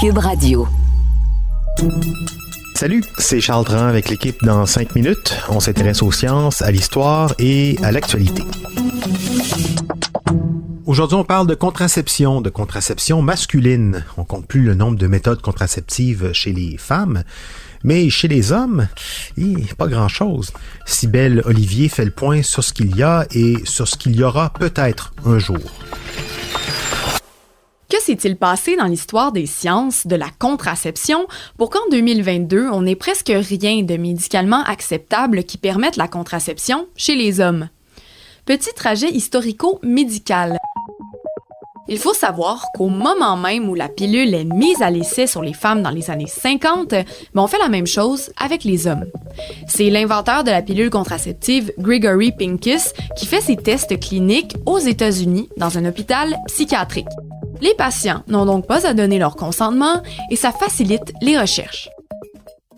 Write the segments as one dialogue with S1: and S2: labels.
S1: Cube Radio.
S2: Salut, c'est Charles Dran avec l'équipe dans 5 minutes. On s'intéresse aux sciences, à l'histoire et à l'actualité. Aujourd'hui, on parle de contraception masculine. On compte plus le nombre de méthodes contraceptives chez les femmes, mais chez les hommes, pas grand-chose. Cybèle Olivier fait le point sur ce qu'il y a et sur ce qu'il y aura peut-être un jour.
S3: Que s'est-il passé dans l'histoire des sciences de la contraception pour qu'en 2022, on n'ait presque rien de médicalement acceptable qui permette la contraception chez les hommes? Petit trajet historico-médical. Il faut savoir qu'au moment même où la pilule est mise à l'essai sur les femmes dans les années 50, on fait la même chose avec les hommes. C'est l'inventeur de la pilule contraceptive Gregory Pincus qui fait ses tests cliniques aux États-Unis dans un hôpital psychiatrique. Les patients n'ont donc pas à donner leur consentement et ça facilite les recherches.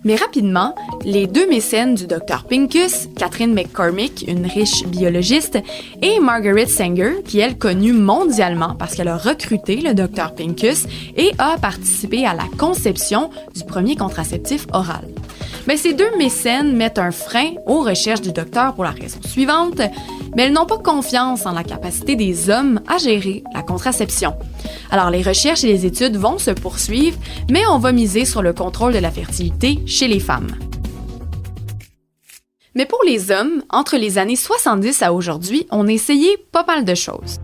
S3: Mais rapidement, les deux mécènes du Dr Pincus, Catherine McCormick, une riche biologiste, et Margaret Sanger, qui est connue mondialement parce qu'elle a recruté le Dr Pincus et a participé à la conception du premier contraceptif oral. Mais ces deux mécènes mettent un frein aux recherches du docteur pour la raison suivante, mais elles n'ont pas confiance en la capacité des hommes à gérer la contraception. Alors les recherches et les études vont se poursuivre, mais on va miser sur le contrôle de la fertilité chez les femmes. Mais pour les hommes, entre les années 70 à aujourd'hui, on a essayé pas mal de choses.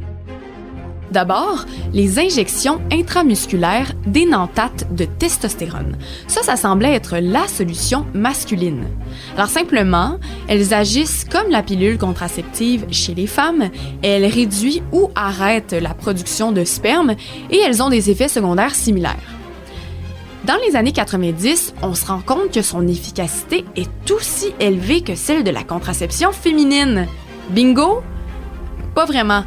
S3: D'abord, les injections intramusculaires d'énanthate de testostérone. Ça semblait être la solution masculine. Alors simplement, elles agissent comme la pilule contraceptive chez les femmes, elles réduisent ou arrêtent la production de sperme et elles ont des effets secondaires similaires. Dans les années 90, on se rend compte que son efficacité est aussi élevée que celle de la contraception féminine. Bingo? Pas vraiment.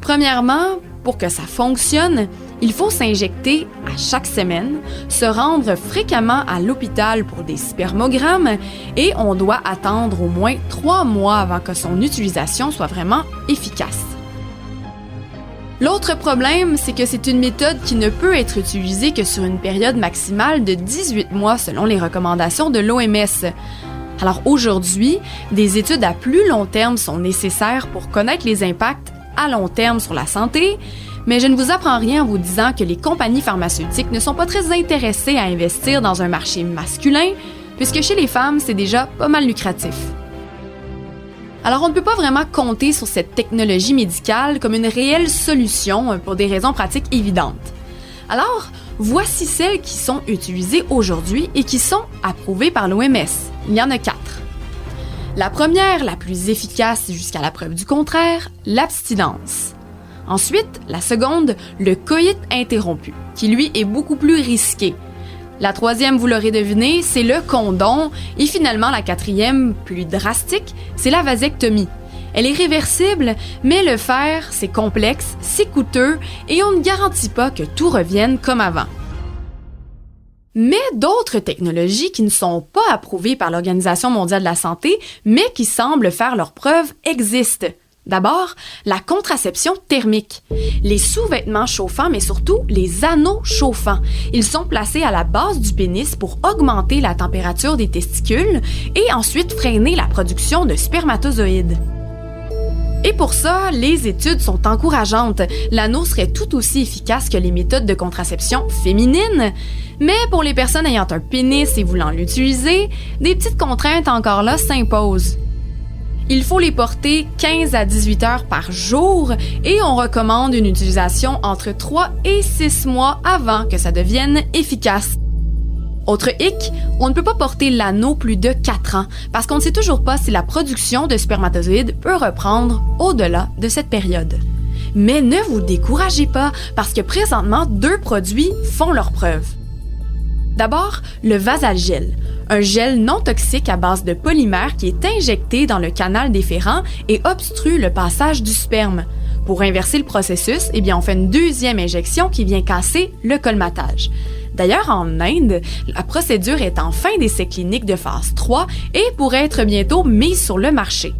S3: Premièrement, pour que ça fonctionne, il faut s'injecter à chaque semaine, se rendre fréquemment à l'hôpital pour des spermogrammes et on doit attendre au moins 3 mois avant que son utilisation soit vraiment efficace. L'autre problème, c'est que c'est une méthode qui ne peut être utilisée que sur une période maximale de 18 mois selon les recommandations de l'OMS. Alors aujourd'hui, des études à plus long terme sont nécessaires pour connaître les impacts à long terme sur la santé, mais je ne vous apprends rien en vous disant que les compagnies pharmaceutiques ne sont pas très intéressées à investir dans un marché masculin, puisque chez les femmes, c'est déjà pas mal lucratif. Alors on ne peut pas vraiment compter sur cette technologie médicale comme une réelle solution pour des raisons pratiques évidentes. Alors, voici celles qui sont utilisées aujourd'hui et qui sont approuvées par l'OMS. Il y en a 4. La première, la plus efficace jusqu'à la preuve du contraire, l'abstinence. Ensuite, la seconde, le coït interrompu, qui lui est beaucoup plus risqué. La troisième, vous l'aurez deviné, c'est le condom. Et finalement, la quatrième, plus drastique, c'est la vasectomie. Elle est réversible, mais le faire, c'est complexe, c'est coûteux et on ne garantit pas que tout revienne comme avant. Mais d'autres technologies qui ne sont pas approuvées par l'Organisation mondiale de la santé, mais qui semblent faire leurs preuves existent. D'abord, la contraception thermique. Les sous-vêtements chauffants, mais surtout les anneaux chauffants. Ils sont placés à la base du pénis pour augmenter la température des testicules et ensuite freiner la production de spermatozoïdes. Et pour ça, les études sont encourageantes. L'anneau serait tout aussi efficace que les méthodes de contraception féminines. Mais pour les personnes ayant un pénis et voulant l'utiliser, des petites contraintes encore là s'imposent. Il faut les porter 15 à 18 heures par jour et on recommande une utilisation entre 3 et 6 mois avant que ça devienne efficace. Autre hic, on ne peut pas porter l'anneau plus de 4 ans parce qu'on ne sait toujours pas si la production de spermatozoïdes peut reprendre au-delà de cette période. Mais ne vous découragez pas parce que présentement, 2 produits font leurs preuves. D'abord, le Vasalgel, un gel non toxique à base de polymère qui est injecté dans le canal déférent et obstrue le passage du sperme. Pour inverser le processus, on fait une deuxième injection qui vient casser le colmatage. D'ailleurs, en Inde, la procédure est en fin d'essai clinique de phase 3 et pourrait être bientôt mise sur le marché.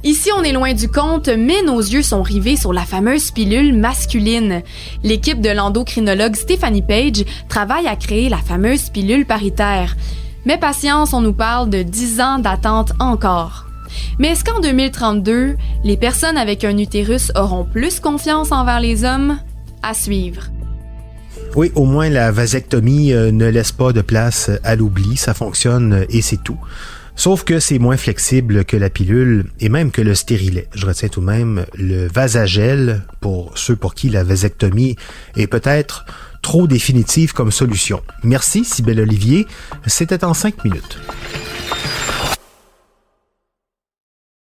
S3: Ici, on est loin du compte, mais nos yeux sont rivés sur la fameuse pilule masculine. L'équipe de l'endocrinologue Stephanie Page travaille à créer la fameuse pilule paritaire. Mais patience, on nous parle de 10 ans d'attente encore. Mais est-ce qu'en 2032, les personnes avec un utérus auront plus confiance envers les hommes? À suivre.
S2: Oui, au moins la vasectomie ne laisse pas de place à l'oubli, ça fonctionne et c'est tout. Sauf que c'est moins flexible que la pilule et même que le stérilet. Je retiens tout de même le Vasagel pour ceux pour qui la vasectomie est peut-être trop définitive comme solution. Merci Cybèle Olivier, c'était en 5 minutes.